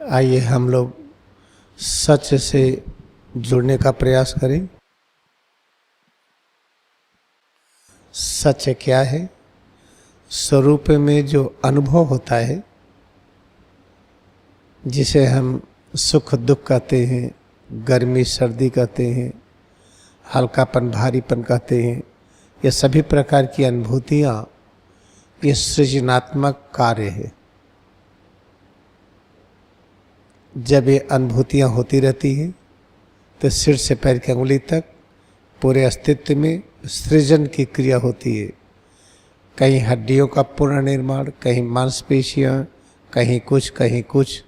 आइए हम लोग सच से जुड़ने का प्रयास करें। सच क्या है? स्वरूप में जो अनुभव होता है, जिसे हम सुख दुख कहते हैं, गर्मी सर्दी कहते हैं, हल्कापन भारीपन कहते हैं, ये सभी प्रकार की अनुभूतियाँ ये सृजनात्मक कार्य है। जब ये अनुभूतियाँ होती रहती हैं तो सिर से पैर की अंगुली तक पूरे अस्तित्व में सृजन की क्रिया होती है। कहीं हड्डियों का पुनर्निर्माण, कहीं मांसपेशियाँ, कहीं कुछ।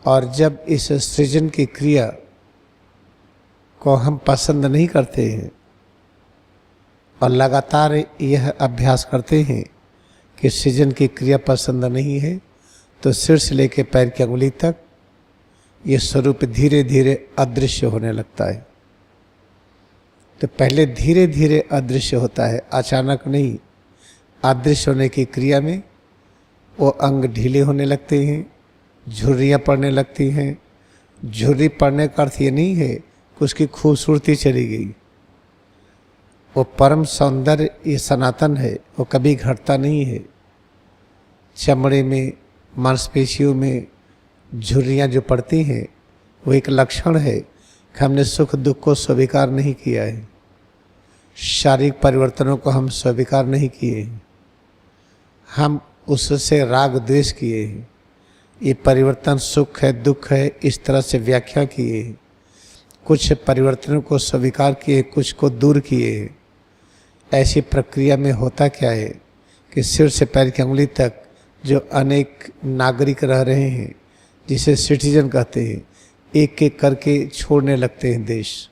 और जब इस सृजन की क्रिया को हम पसंद नहीं करते हैं और लगातार यह अभ्यास करते हैं कि सृजन की क्रिया पसंद नहीं है, तो सिर से लेकर पैर की अंगुली तक ये स्वरूप धीरे धीरे अदृश्य होने लगता है। तो पहले धीरे धीरे अदृश्य होता है, अचानक नहीं। अदृश्य होने की क्रिया में वो अंग ढीले होने लगते हैं, झुर्रियाँ पड़ने लगती हैं। झुर्री पड़ने का अर्थ ये नहीं है कि उसकी खूबसूरती चली गई। वो परम सौंदर्य ये सनातन है, वो कभी घटता नहीं है। चमड़े में, मांसपेशियों में झुर्रियाँ जो पड़ती हैं, वो एक लक्षण है कि हमने सुख दुख को स्वीकार नहीं किया है। शारीरिक परिवर्तनों को हम स्वीकार नहीं किए हैं, हम उससे राग द्वेष किए हैं। ये परिवर्तन सुख है दुख है इस तरह से व्याख्या किए हैं। कुछ परिवर्तनों को स्वीकार किए, कुछ को दूर किए हैं। ऐसी प्रक्रिया में होता क्या है कि सिर से पैर की अंगुली तक जो अनेक नागरिक रह रहे हैं, जिसे सिटीजन कहते हैं, एक एक करके छोड़ने लगते हैं देश।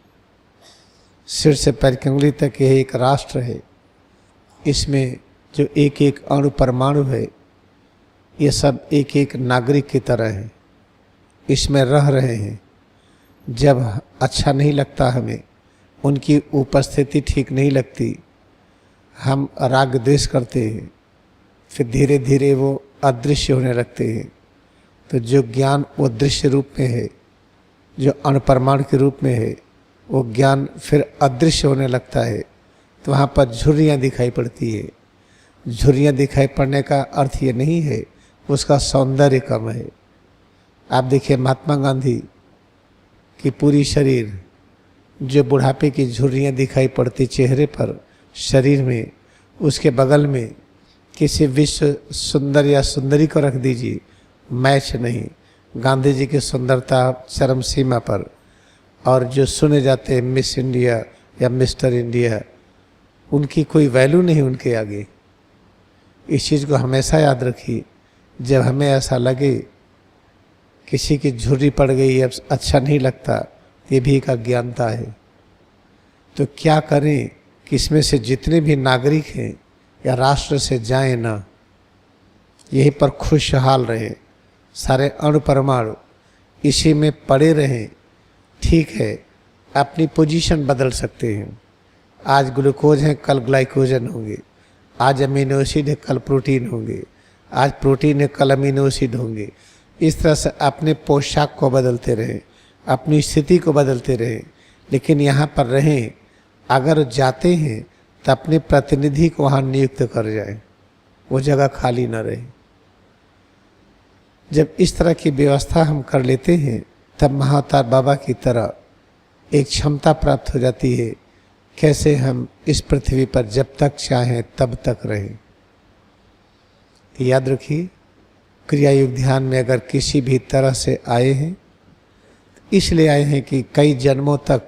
सिर से पैर की अंगुली तक यह एक राष्ट्र है। इसमें जो एक एक अणु परमाणु है, ये सब एक एक नागरिक की तरह है, इसमें रह रहे हैं। जब अच्छा नहीं लगता, हमें उनकी उपस्थिति ठीक नहीं लगती, हम राग द्वेष करते हैं, फिर धीरे धीरे वो अदृश्य होने लगते हैं। तो जो ज्ञान वो दृश्य रूप में है, जो अणुपरमाणु के रूप में है, वो ज्ञान फिर अदृश्य होने लगता है। तो वहाँ पर झुर्रियाँ दिखाई पड़ती है। झुर्रियाँ दिखाई पड़ने का अर्थ ये नहीं है उसका सौंदर्य कम है। आप देखिए महात्मा गांधी की पूरी शरीर, जो बुढ़ापे की झुर्रियाँ दिखाई पड़ती चेहरे पर, शरीर में, उसके बगल में किसी विश्व सुंदर या सुंदरी को रख दीजिए, मैच नहीं। गांधी जी की सुंदरता चरम सीमा पर। और जो सुने जाते हैं मिस इंडिया या मिस्टर इंडिया, उनकी कोई वैल्यू नहीं उनके आगे। इस चीज़ को हमेशा याद रखिए। जब हमें ऐसा लगे किसी की झुर्री पड़ गई, अब अच्छा नहीं लगता, ये भी एक अज्ञानता है। तो क्या करें कि इसमें से जितने भी नागरिक हैं या राष्ट्र से जाएं ना, यहीं पर खुशहाल रहें, सारे अणु परमाणु इसी में पड़े रहें। ठीक है, अपनी पोजीशन बदल सकते हैं। आज ग्लूकोज है, कल ग्लाइकोजन होंगे। आज अमीनो एसिड है, कल प्रोटीन होंगे। आज प्रोटीन है, कल अमीनो एसिड होंगे। इस तरह से अपने पोशाक को बदलते रहें, अपनी स्थिति को बदलते रहें, लेकिन यहाँ पर रहें। अगर जाते हैं तो अपने प्रतिनिधि को वहाँ नियुक्त कर जाए, वो जगह खाली न रहे। जब इस तरह की व्यवस्था हम कर लेते हैं, तब महाअवतार बाबा की तरह एक क्षमता प्राप्त हो जाती है, कैसे हम इस पृथ्वी पर जब तक चाहें तब तक रहें। याद रखिए, क्रिया युग ध्यान में अगर किसी भी तरह से आए हैं, इसलिए आए हैं कि कई जन्मों तक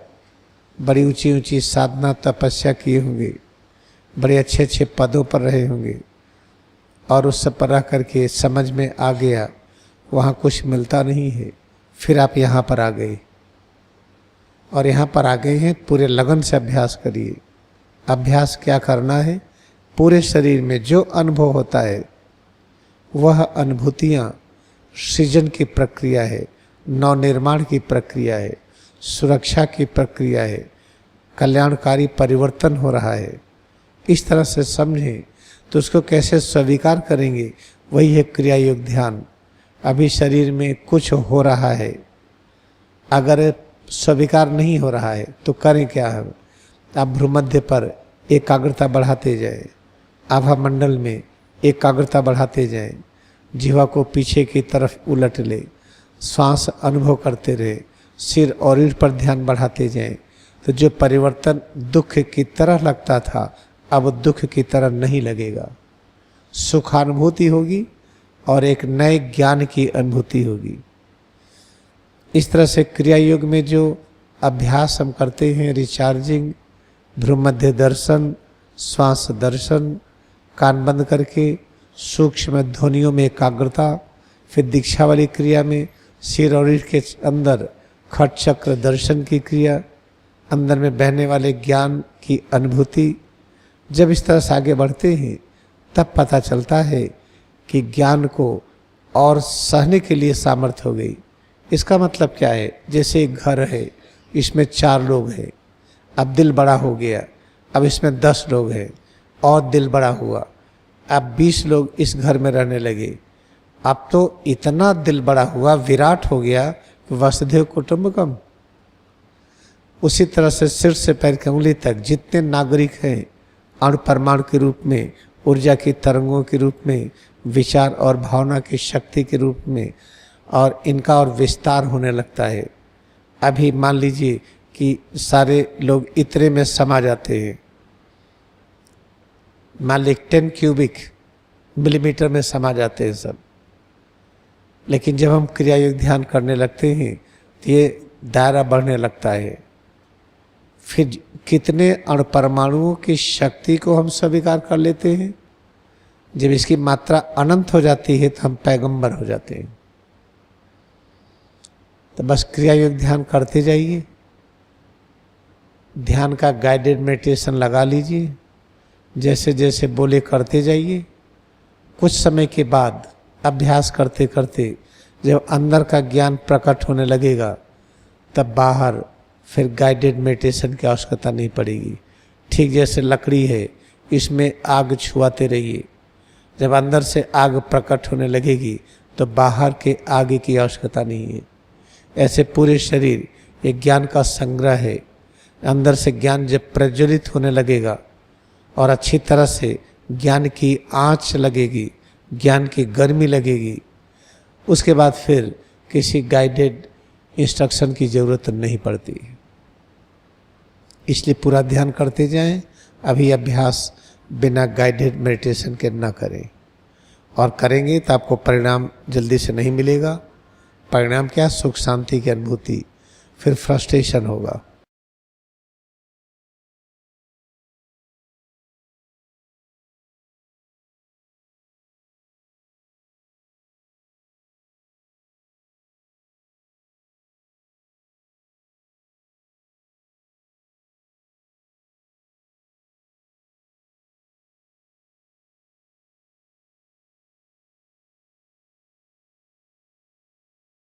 बड़ी ऊंची ऊंची साधना तपस्या किए होंगे, बड़े अच्छे अच्छे पदों पर रहे होंगे, और उस सब पर रह करके समझ में आ गया वहाँ कुछ मिलता नहीं है। फिर आप यहाँ पर आ गए, और यहाँ पर आ गए हैं, पूरे लगन से अभ्यास करिए। अभ्यास क्या करना है? पूरे शरीर में जो अनुभव होता है, वह अनुभूतियाँ सृजन की प्रक्रिया है, नवनिर्माण की प्रक्रिया है, सुरक्षा की प्रक्रिया है, कल्याणकारी परिवर्तन हो रहा है। इस तरह से समझें तो उसको कैसे स्वीकार करेंगे, वही है क्रिया योग ध्यान। अभी शरीर में कुछ हो रहा है, अगर स्वीकार नहीं हो रहा है तो करें क्या है? आप भ्रूमध्य पर एकाग्रता बढ़ाते जाएं, आभा मंडल में एकाग्रता बढ़ाते जाएं, जीवा को पीछे की तरफ उलट ले, श्वास अनुभव करते रहे, सिर और रीढ़ पर ध्यान बढ़ाते जाएं, तो जो परिवर्तन दुख की तरह लगता था अब दुख की तरह नहीं लगेगा। सुखानुभूति होगी और एक नए ज्ञान की अनुभूति होगी। इस तरह से क्रिया योग में जो अभ्यास हम करते हैं, रिचार्जिंग, भ्रूमध्य दर्शन, श्वास दर्शन, कान बंद करके सूक्ष्म ध्वनियों में एकाग्रता, फिर दीक्षा वाली क्रिया में सिर और रीढ़ के अंदर खट चक्र दर्शन की क्रिया, अंदर में बहने वाले ज्ञान की अनुभूति, जब इस तरह से आगे बढ़ते हैं तब पता चलता है कि ज्ञान को और सहने के लिए सामर्थ्य हो गई। इसका मतलब क्या है? जैसे एक घर है, इसमें 4 लोग हैं, अब दिल बड़ा हो गया, अब इसमें 10 लोग हैं और दिल बड़ा हुआ, अब 20 लोग इस घर में रहने लगे, अब तो इतना दिल बड़ा हुआ, विराट हो गया कि वसुधैव कुटुंबकम। उसी तरह से सिर से पैर की उंगली तक जितने नागरिक हैं, अणु परमाणु के रूप में, ऊर्जा की तरंगों के रूप में, विचार और भावना की शक्ति के रूप में, और इनका और विस्तार होने लगता है। अभी मान लीजिए कि सारे लोग इतने में समा जाते हैं, मान ली 10 क्यूबिक मिलीमीटर में समा जाते हैं सब, लेकिन जब हम क्रिया योग ध्यान करने लगते हैं तो ये दायरा बढ़ने लगता है। फिर कितने अणु परमाणुओं की शक्ति को हम स्वीकार कर लेते हैं। जब इसकी मात्रा अनंत हो जाती है तो हम पैगंबर हो जाते हैं। तो बस क्रिया योग ध्यान करते जाइए, ध्यान का गाइडेड मेडिटेशन लगा लीजिए, जैसे जैसे बोले करते जाइए। कुछ समय के बाद अभ्यास करते करते जब अंदर का ज्ञान प्रकट होने लगेगा तब बाहर फिर गाइडेड मेडिटेशन की आवश्यकता नहीं पड़ेगी। ठीक जैसे लकड़ी है, इसमें आग छुआते रहिए, जब अंदर से आग प्रकट होने लगेगी तो बाहर के आगे की आवश्यकता नहीं है। ऐसे पूरे शरीर एक ज्ञान का संग्रह है। अंदर से ज्ञान जब प्रज्वलित होने लगेगा और अच्छी तरह से ज्ञान की आँच लगेगी, ज्ञान की गर्मी लगेगी, उसके बाद फिर किसी गाइडेड इंस्ट्रक्शन की ज़रूरत नहीं पड़ती। इसलिए पूरा ध्यान करते जाएं। अभी अभ्यास बिना गाइडेड मेडिटेशन के ना करें, और करेंगे तो आपको परिणाम जल्दी से नहीं मिलेगा। परिणाम क्या? सुख शांति की अनुभूति, फिर फ्रस्ट्रेशन होगा।